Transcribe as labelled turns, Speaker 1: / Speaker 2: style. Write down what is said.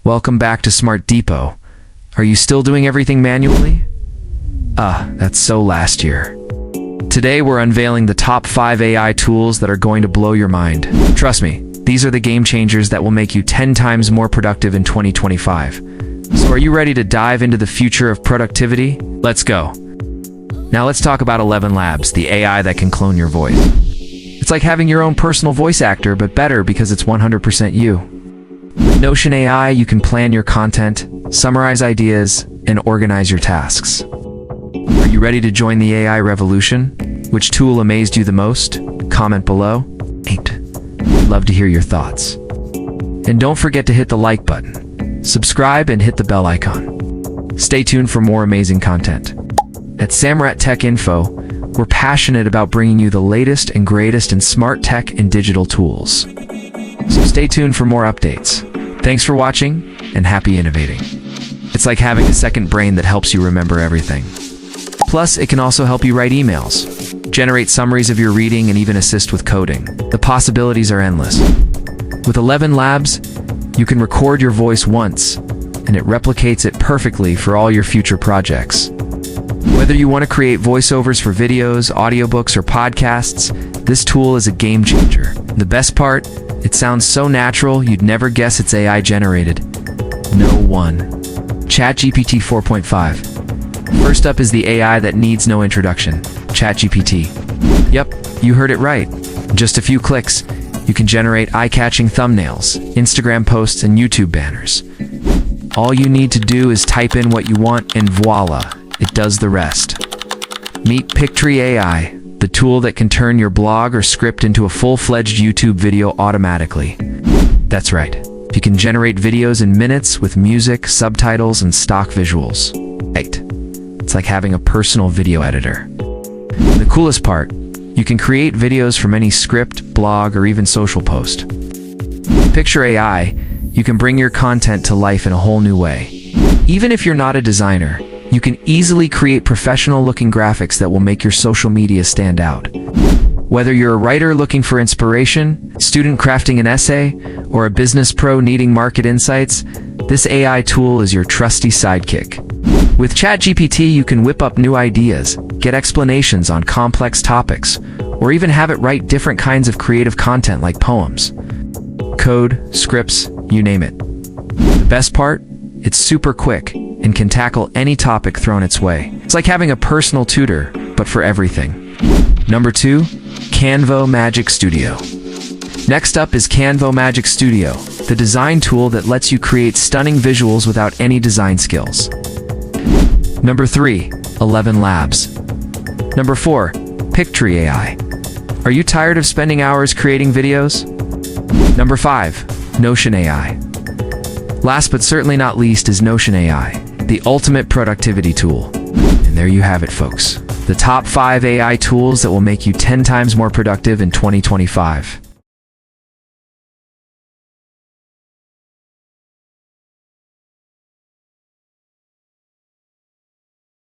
Speaker 1: Welcome back to Smart Depot. Are you still doing everything manually? That's so last year. Today we're unveiling the top 5 AI tools that are going to blow your mind. Trust me, these are the game changers that will make you 10 times more productive in 2025. So are you ready to dive into the future of productivity? Let's go. Now let's talk about ElevenLabs, the AI that can clone your voice. It's like having your own personal voice actor, but better because it's 100% you. With Notion AI, you can plan your content, summarize ideas, and organize your tasks. Are you ready to join the AI revolution? Which tool amazed you the most? Comment below. I'd love to hear your thoughts. And don't forget to hit the like button, subscribe, and hit the bell icon. Stay tuned for more amazing content. At Samra Tac Info, we're passionate about bringing you the latest and greatest in smart tech and digital tools. So stay tuned for more updates. Thanks for watching, and happy innovating. It's like having a second brain that helps you remember everything. Plus, it can also help you write emails, generate summaries of your reading, and even assist with coding. The possibilities are endless. With ElevenLabs, you can record your voice once, and it replicates it perfectly for all your future projects. Whether you want to create voiceovers for videos, audiobooks, or podcasts, this tool is a game changer. The best part, it sounds so natural you'd never guess it's AI generated. No one. ChatGPT 4.5. First up is the AI that needs no introduction, ChatGPT. Yep, you heard it right. In just a few clicks, you can generate eye-catching thumbnails, Instagram posts, and YouTube banners. All you need to do is type in what you want, and voila, it does the rest. Meet Pictory AI, the tool that can turn your blog or script into a full-fledged YouTube video automatically. That's right, you can generate videos in minutes with music, subtitles, and stock visuals. Right. It's like having a personal video editor. The coolest part, you can create videos from any script, blog, or even social post. With Pictory AI, you can bring your content to life in a whole new way. Even if you're not a designer, you can easily create professional-looking graphics that will make your social media stand out. Whether you're a writer looking for inspiration, student crafting an essay, or a business pro needing market insights, this AI tool is your trusty sidekick. With ChatGPT, you can whip up new ideas, get explanations on complex topics, or even have it write different kinds of creative content like poems, code, scripts, you name it. The best part? It's super quick and can tackle any topic thrown its way. It's like having a personal tutor, but for everything. Number 2, Canva Magic Studio. Next up is Canva Magic Studio, the design tool that lets you create stunning visuals without any design skills. Number 3, ElevenLabs. Number 4, Pictory AI. Are you tired of spending hours creating videos? Number 5, Notion AI. Last but certainly not least is Notion AI, the ultimate productivity tool. And there you have it, folks. The top 5 AI tools that will make you 10 times more productive in 2025.